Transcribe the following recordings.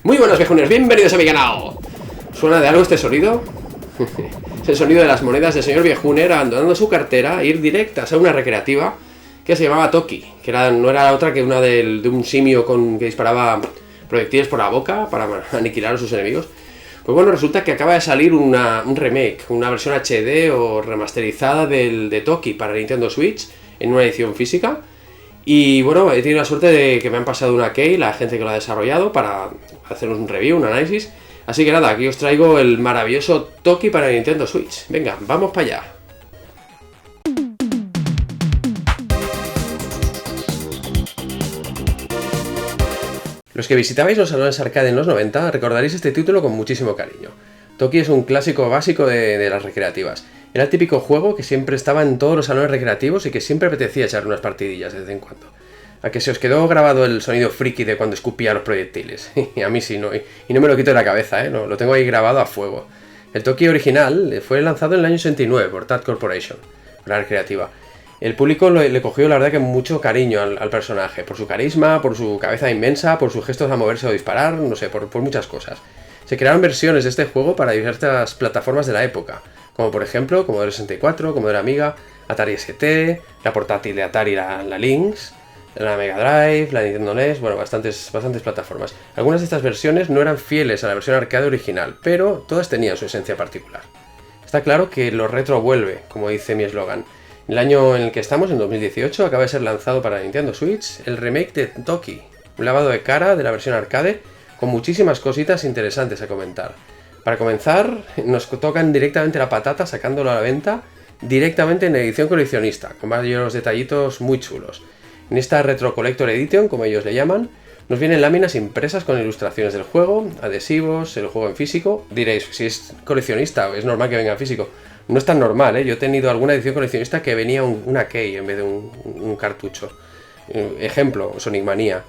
Muy buenas viejunes, bienvenidos a mi canal. ¿Suena de algo este sonido? Es el sonido de las monedas del señor viejuner abandonando su cartera e ir directas a una recreativa que se llamaba Toki, que no era otra que una de un simio que disparaba proyectiles por la boca para aniquilar a sus enemigos. Pues bueno, resulta que acaba de salir un remake, una versión HD o remasterizada de Toki para Nintendo Switch en una edición física. Y bueno, he tenido la suerte de que me han pasado una key, la gente que lo ha desarrollado, para hacer un review, un análisis. Así que nada, aquí os traigo el maravilloso Toki para Nintendo Switch. Venga, vamos para allá. Los que visitabais los salones arcade en los 90 recordaréis este título con muchísimo cariño. Toki es un clásico básico de las recreativas. Era el típico juego que siempre estaba en todos los salones recreativos y que siempre apetecía echar unas partidillas de vez en cuando. A que se os quedó grabado el sonido friki de cuando escupía los proyectiles. Y a mí sí, no, y no me lo quito de la cabeza, ¿eh? No, lo tengo ahí grabado a fuego. El Toki original fue lanzado en el año 69 por TAT Corporation, la recreativa. El público le cogió la verdad que mucho cariño al personaje, por su carisma, por su cabeza inmensa, por sus gestos a moverse o disparar, no sé, por muchas cosas. Se crearon versiones de este juego para diversas plataformas de la época, como por ejemplo Commodore 64, Commodore Amiga, Atari ST, la portátil de Atari, la Lynx, la Mega Drive, la Nintendo NES, bueno, bastantes plataformas. Algunas de estas versiones no eran fieles a la versión arcade original, pero todas tenían su esencia particular. Está claro que lo retro vuelve, como dice mi eslogan. El año en el que estamos, en 2018, acaba de ser lanzado para Nintendo Switch el remake de Toki, un lavado de cara de la versión arcade con muchísimas cositas interesantes a comentar. Para comenzar, nos tocan directamente la patata sacándolo a la venta directamente en edición coleccionista, con varios detallitos muy chulos. En esta Retro Collector Edition, como ellos le llaman, nos vienen láminas impresas con ilustraciones del juego, adhesivos, el juego en físico. Diréis, si es coleccionista, es normal que venga en físico. No es tan normal, ¿eh? Yo he tenido alguna edición coleccionista que venía una key en vez de un cartucho. Ejemplo, Sonic Mania.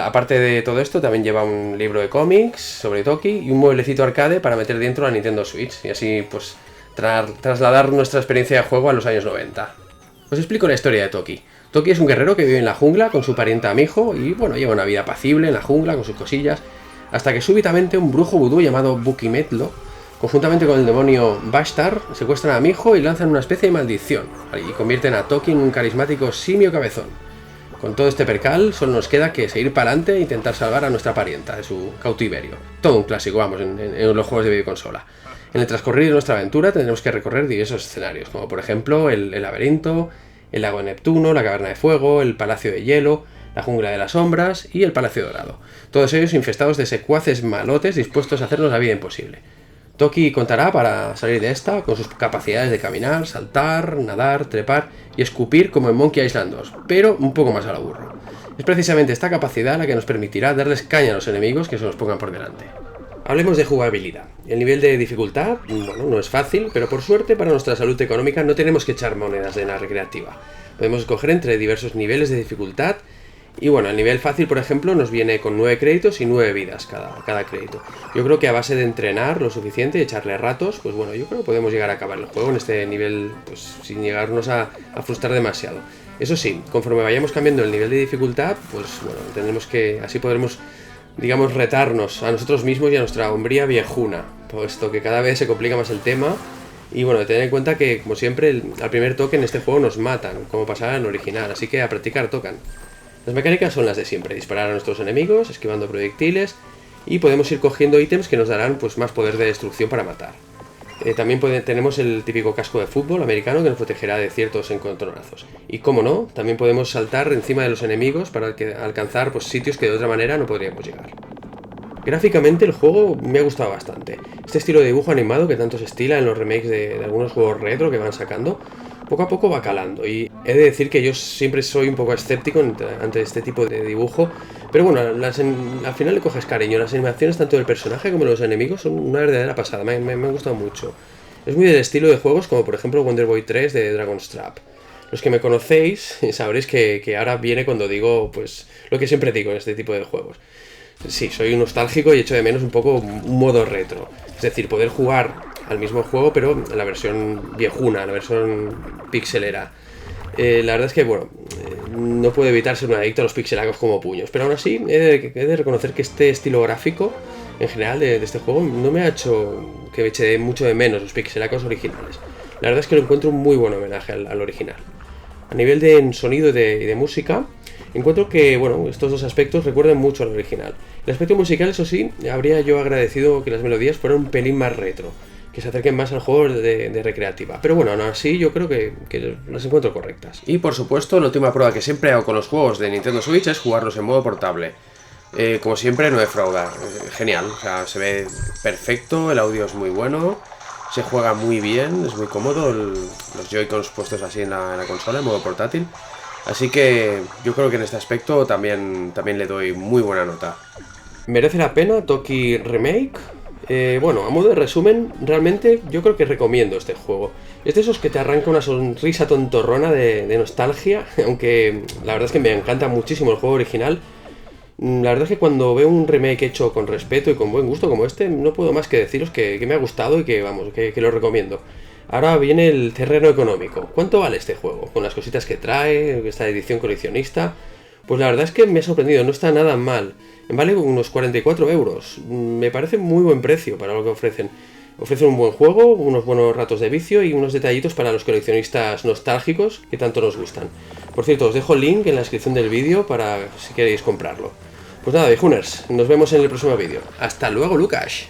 Aparte de todo esto, también lleva un libro de cómics sobre Toki y un mueblecito arcade para meter dentro la Nintendo Switch y así pues trasladar nuestra experiencia de juego a los años 90. Os explico la historia de Toki. Toki es un guerrero que vive en la jungla con su pariente Amijo y bueno, lleva una vida apacible en la jungla con sus cosillas, hasta que súbitamente un brujo vudú llamado Bukimetlo, conjuntamente con el demonio Bashtar, secuestran a Amijo y lanzan una especie de maldición y convierten a Toki en un carismático simio cabezón. Con todo este percal, solo nos queda que seguir para adelante e intentar salvar a nuestra parienta de su cautiverio. Todo un clásico, vamos, en los juegos de videoconsola. En el transcurrir de nuestra aventura tendremos que recorrer diversos escenarios, como por ejemplo el laberinto, el lago de Neptuno, la caverna de fuego, el palacio de hielo, la jungla de las sombras y el palacio dorado. Todos ellos infestados de secuaces malotes dispuestos a hacernos la vida imposible. Toki contará para salir de esta con sus capacidades de caminar, saltar, nadar, trepar y escupir como en Monkey Island 2, pero un poco más a lo burro. Es precisamente esta capacidad la que nos permitirá darles caña a los enemigos que se nos pongan por delante. Hablemos de jugabilidad. El nivel de dificultad, bueno, no es fácil, pero por suerte para nuestra salud económica no tenemos que echar monedas de la recreativa. Podemos escoger entre diversos niveles de dificultad. Y bueno, el nivel fácil, por ejemplo, nos viene con 9 créditos y 9 vidas cada crédito. Yo creo que a base de entrenar lo suficiente y echarle ratos, pues bueno, yo creo que podemos llegar a acabar el juego en este nivel, pues sin llegarnos a frustrar demasiado. Eso sí, conforme vayamos cambiando el nivel de dificultad, pues bueno, tendremos que, así podremos, digamos, retarnos a nosotros mismos y a nuestra hombría viejuna, puesto que cada vez se complica más el tema. Y bueno, tener en cuenta que, como siempre, al primer toque en este juego nos matan, como pasaba en el original, así que a practicar tocan. Las mecánicas son las de siempre, disparar a nuestros enemigos, esquivando proyectiles, y podemos ir cogiendo ítems que nos darán pues más poder de destrucción para matar. También tenemos el típico casco de fútbol americano que nos protegerá de ciertos encontronazos. Y como no, también podemos saltar encima de los enemigos para alcanzar pues sitios que de otra manera no podríamos llegar. Gráficamente el juego me ha gustado bastante. Este estilo de dibujo animado que tanto se estila en los remakes de algunos juegos retro que van sacando, poco a poco va calando, y he de decir que yo siempre soy un poco escéptico ante este tipo de dibujo, pero bueno, al final le coges cariño. Las animaciones tanto del personaje como de los enemigos son una verdadera pasada, me han gustado mucho. Es muy del estilo de juegos como por ejemplo Wonder Boy 3 de Dragon's Trap. Los que me conocéis sabréis que ahora viene cuando digo pues lo que siempre digo en este tipo de juegos. Sí, soy un nostálgico y echo de menos un poco un modo retro, es decir, poder jugar al mismo juego pero en la versión viejuna, la versión pixelera. La verdad es que, bueno, no puedo evitar ser un adicto a los pixelacos como puños, pero aún así he de reconocer que este estilo gráfico, en general, de este juego, no me ha hecho que me eche mucho de menos los pixelacos originales. La verdad es que lo encuentro un muy buen homenaje al original. A nivel de sonido y de música, encuentro que, bueno, estos dos aspectos recuerdan mucho al original. El aspecto musical, eso sí, habría yo agradecido que las melodías fueran un pelín más retro, que se acerquen más al juego de recreativa. Pero bueno, aún así yo creo que las encuentro correctas. Y por supuesto, la última prueba que siempre hago con los juegos de Nintendo Switch es jugarlos en modo portable. Como siempre, no defrauda. Genial, o sea, se ve perfecto, el audio es muy bueno, se juega muy bien, es muy cómodo, los Joy-Cons puestos así en la consola, en modo portátil. Así que yo creo que en este aspecto también le doy muy buena nota. ¿Merece la pena Toki Remake? Bueno, a modo de resumen, realmente yo creo que recomiendo este juego. Es de esos que te arranca una sonrisa tontorrona de nostalgia, aunque la verdad es que me encanta muchísimo el juego original. La verdad es que cuando veo un remake hecho con respeto y con buen gusto como este, no puedo más que deciros que me ha gustado y que, vamos, que lo recomiendo. Ahora viene el terreno económico. ¿Cuánto vale este juego? Con las cositas que trae, esta edición coleccionista. Pues la verdad es que me ha sorprendido, no está nada mal. Vale unos 44 euros. Me parece muy buen precio para lo que ofrecen. Ofrecen un buen juego, unos buenos ratos de vicio y unos detallitos para los coleccionistas nostálgicos que tanto nos gustan. Por cierto, os dejo el link en la descripción del vídeo para si queréis comprarlo. Pues nada, viejuners, nos vemos en el próximo vídeo. ¡Hasta luego, Lucas!